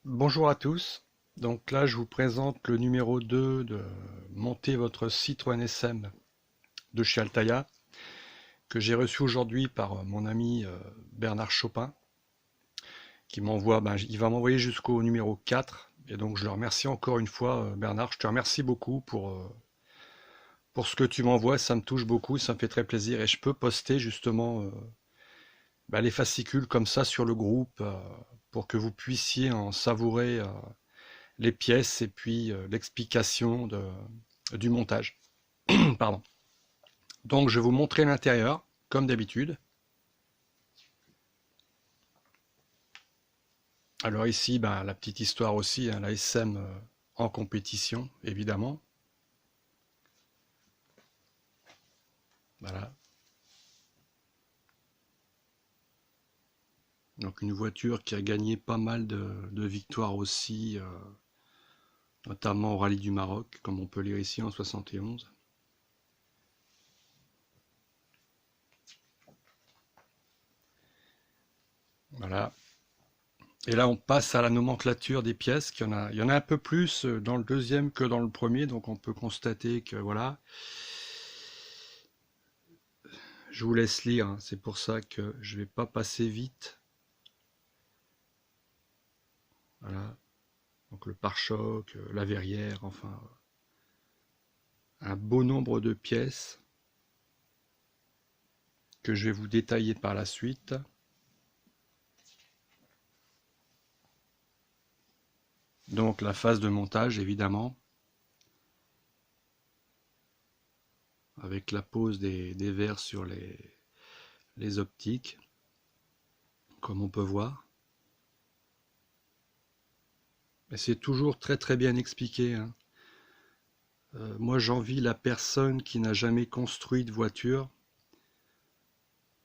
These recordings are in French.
Bonjour à tous. Donc là, je vous présente le numéro 2 de monter votre Citroën SM de chez Altaïa que j'ai reçu aujourd'hui par mon ami Bernard Chopin qui m'envoie, il va m'envoyer jusqu'au numéro 4 et donc je le remercie encore une fois Bernard, je te remercie beaucoup pour ce que tu m'envoies, ça me touche beaucoup, ça me fait très plaisir et je peux poster justement les fascicules comme ça sur le groupe pour que vous puissiez en savourer les pièces et puis l'explication du montage. Pardon. Donc je vais vous montrer l'intérieur, comme d'habitude. Alors ici, la petite histoire aussi, hein, la SM en compétition, évidemment. Voilà. Donc une voiture qui a gagné pas mal de victoires aussi, notamment au Rallye du Maroc, comme on peut lire ici en 71. Voilà. Et là, on passe à la nomenclature des pièces. Il y en a un peu plus dans le deuxième que dans le premier, donc on peut constater que voilà. Je vous laisse lire, hein, c'est pour ça que je vais pas passer vite. Voilà. Donc le pare-choc, la verrière, enfin un beau nombre de pièces que je vais vous détailler par la suite. Donc la phase de montage évidemment, avec la pose des verres sur les optiques, comme on peut voir. Et c'est toujours très très bien expliqué, hein. Moi j'envie la personne qui n'a jamais construit de voiture.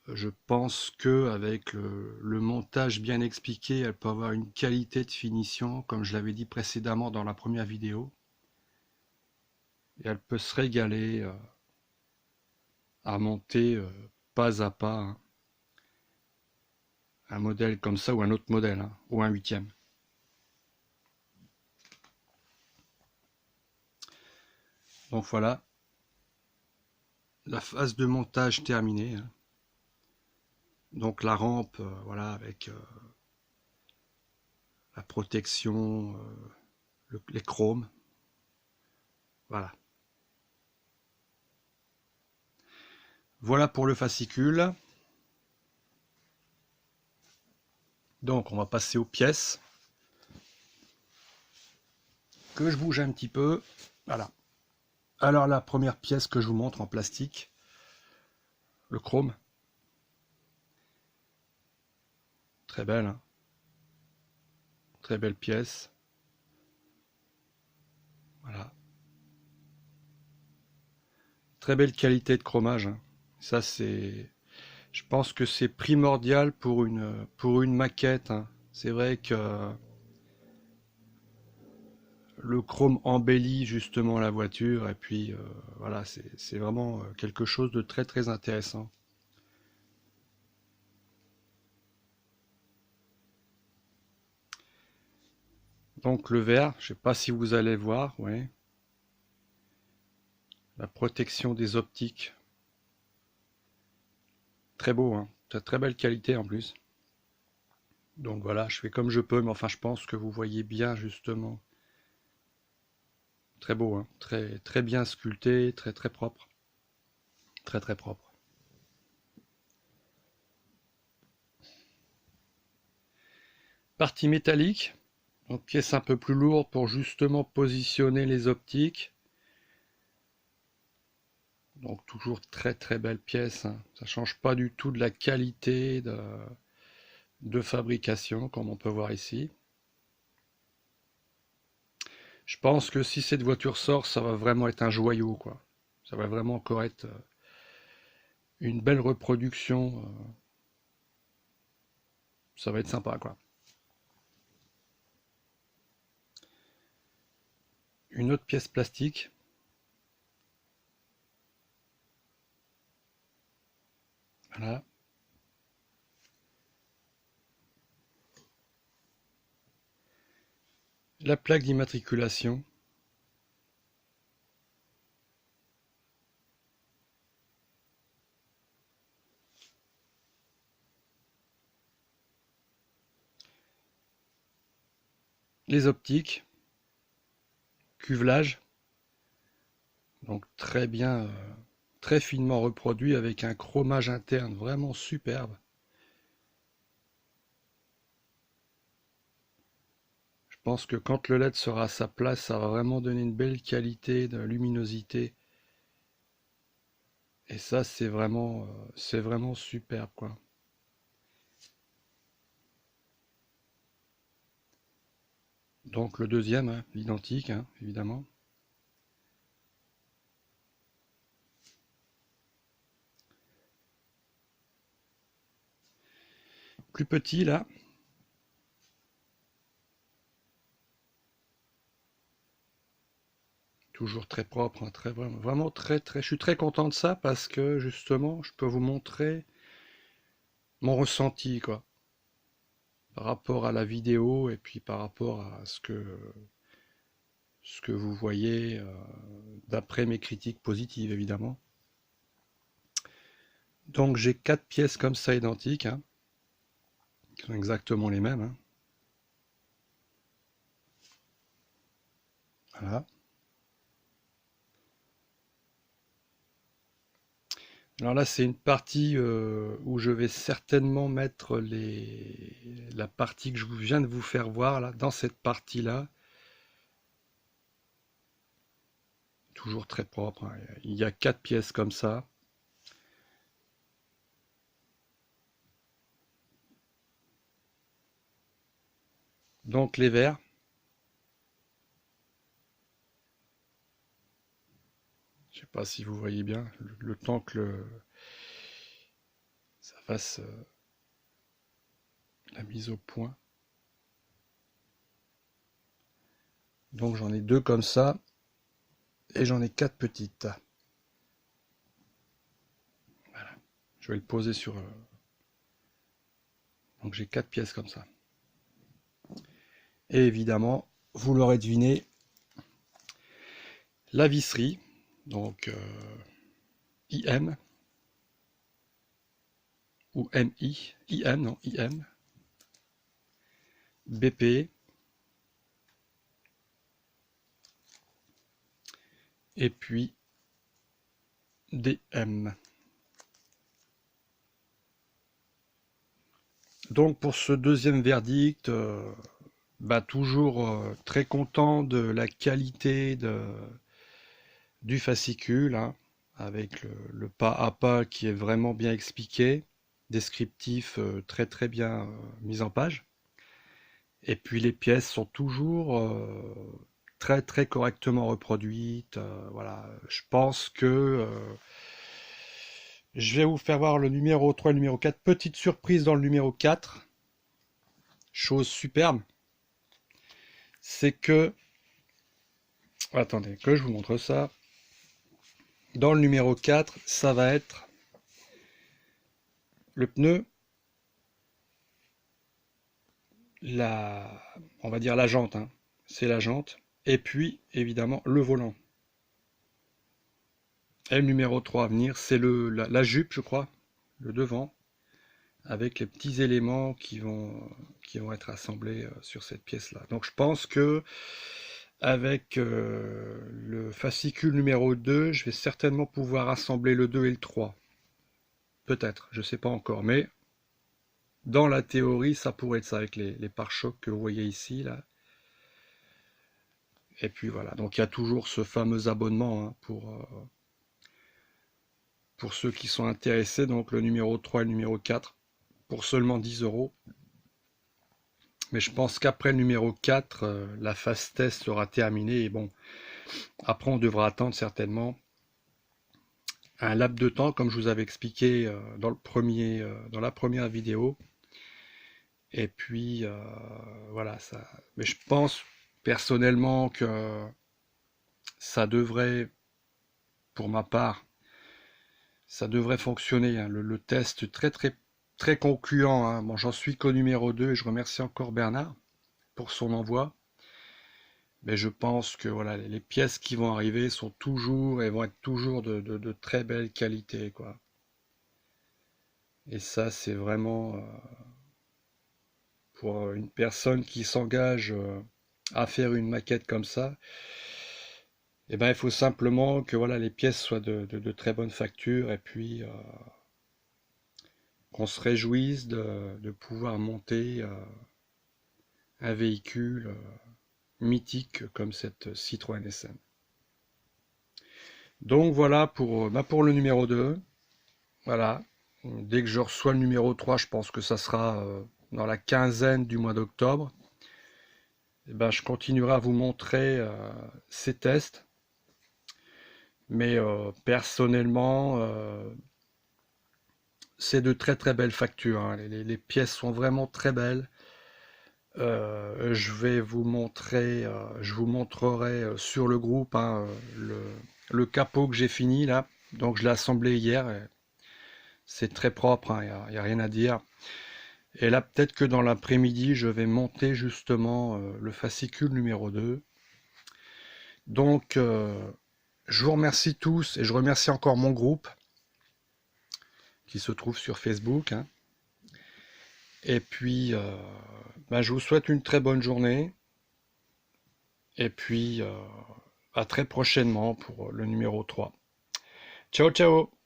Je pense que avec le montage bien expliqué, elle peut avoir une qualité de finition, comme je l'avais dit précédemment dans la première vidéo. Et elle peut se régaler à monter pas à pas, hein, un modèle comme ça ou un autre modèle, hein, ou un huitième. Donc voilà, la phase de montage terminée, hein. Donc la rampe, voilà, avec la protection, les chromes, voilà. Voilà pour le fascicule. Donc on va passer aux pièces que je bouge un petit peu. Voilà. Alors la première pièce que je vous montre en plastique, le chrome, très belle, hein, très belle pièce. Voilà. Très belle qualité de chromage, hein. Ça c'est, je pense que c'est primordial pour une maquette, hein. C'est vrai que le chrome embellit justement la voiture et puis voilà, c'est vraiment quelque chose de très très intéressant. Donc le verre, je sais pas si vous allez voir, ouais, la protection des optiques, très beau, hein, très, très belle qualité en plus. Donc voilà, je fais comme je peux, mais enfin je pense que vous voyez bien justement. Très beau, hein, très, très bien sculpté, très très propre. Très très propre. Partie métallique, donc pièce un peu plus lourde pour justement positionner les optiques. Donc toujours très très belle pièce, hein. Ça change pas du tout de la qualité de fabrication comme on peut voir ici. Je pense que si cette voiture sort, ça va vraiment être un joyau, quoi. Ça va vraiment encore être une belle reproduction. Ça va être sympa, quoi. Une autre pièce plastique. Voilà. la plaque d'immatriculation. Les optiques, cuvelage, donc très bien, très finement reproduit avec un chromage interne vraiment superbe. Je pense que quand le LED sera à sa place, ça va vraiment donner une belle qualité de luminosité. Et ça, c'est vraiment superbe, quoi. Donc le deuxième, hein, l'identique, hein, évidemment. Plus petit, là. Toujours très propre, hein, vraiment je suis très content de ça parce que justement, je peux vous montrer mon ressenti, quoi, par rapport à la vidéo et puis par rapport à ce que vous voyez d'après mes critiques positives, évidemment. Donc j'ai 4 pièces comme ça identiques, hein, qui sont exactement les mêmes, hein. Voilà. Alors là, c'est une partie où je vais certainement mettre la partie que je viens de vous faire voir, là, dans cette partie-là. Toujours très propre, hein. Il y a 4 pièces comme ça. Donc les verres. Je sais pas si vous voyez bien, le temps que ça fasse la mise au point. Donc j'en ai 2 comme ça, et j'en ai 4 petites. Voilà. Je vais le poser sur... Donc j'ai 4 pièces comme ça. Et évidemment, vous l'aurez deviné, la visserie, donc IM, ou MI, IM, non, IM, BP, et puis DM. Donc pour ce deuxième verdict, bah toujours très content de la qualité du fascicule, hein, avec le pas à pas qui est vraiment bien expliqué, descriptif très très bien mis en page. Et puis les pièces sont toujours très très correctement reproduites. Voilà, je pense que je vais vous faire voir le numéro 3 et le numéro 4. Petite surprise dans le numéro 4, chose superbe, c'est que, attendez, que je vous montre ça. Dans le numéro 4, ça va être le pneu, on va dire la jante, hein. C'est la jante, et puis évidemment le volant. Et le numéro 3 à venir, c'est la jupe, je crois, le devant, avec les petits éléments qui vont être assemblés sur cette pièce-là. Donc je pense que avec le fascicule numéro 2, je vais certainement pouvoir assembler le 2 et le 3. Peut-être, je ne sais pas encore, mais dans la théorie, ça pourrait être ça avec les pare-chocs que vous voyez ici, là. Et puis voilà, donc il y a toujours ce fameux abonnement, hein, pour ceux qui sont intéressés, donc le numéro 3 et le numéro 4, pour seulement 10 €. Mais je pense qu'après le numéro 4, la phase test sera terminée. Et bon, après on devra attendre certainement un laps de temps, comme je vous avais expliqué dans la première vidéo. Et puis voilà, ça. Mais je pense personnellement que ça devrait, pour ma part, ça devrait fonctionner, hein. Le test très très très concluant, hein. Bon, j'en suis qu'au numéro 2 et je remercie encore Bernard pour son envoi. mais je pense que voilà, les pièces qui vont arriver sont toujours et vont être toujours de très belle qualité, quoi. Et ça, c'est vraiment pour une personne qui s'engage à faire une maquette comme ça, eh ben, il faut simplement que voilà, les pièces soient de très bonne facture et puis qu'on se réjouisse de pouvoir monter un véhicule mythique comme cette Citroën SM. Donc voilà pour le numéro 2. Voilà. Dès que je reçois le numéro 3, je pense que ça sera dans la quinzaine du mois d'octobre. Eh ben, je continuerai à vous montrer ces tests. Mais personnellement, c'est de très très belles factures, hein. Les pièces sont vraiment très belles. Je vais vous montrer, je vous montrerai sur le groupe, hein, le capot que j'ai fini là. Donc je l'ai assemblé hier. C'est très propre, hein, y a rien à dire. Et là, peut-être que dans l'après-midi, je vais monter justement le fascicule numéro 2. Donc, je vous remercie tous et je remercie encore mon groupe qui se trouve sur Facebook, hein. Et puis, ben, je vous souhaite une très bonne journée. Et puis, à très prochainement pour le numéro 3. Ciao, ciao!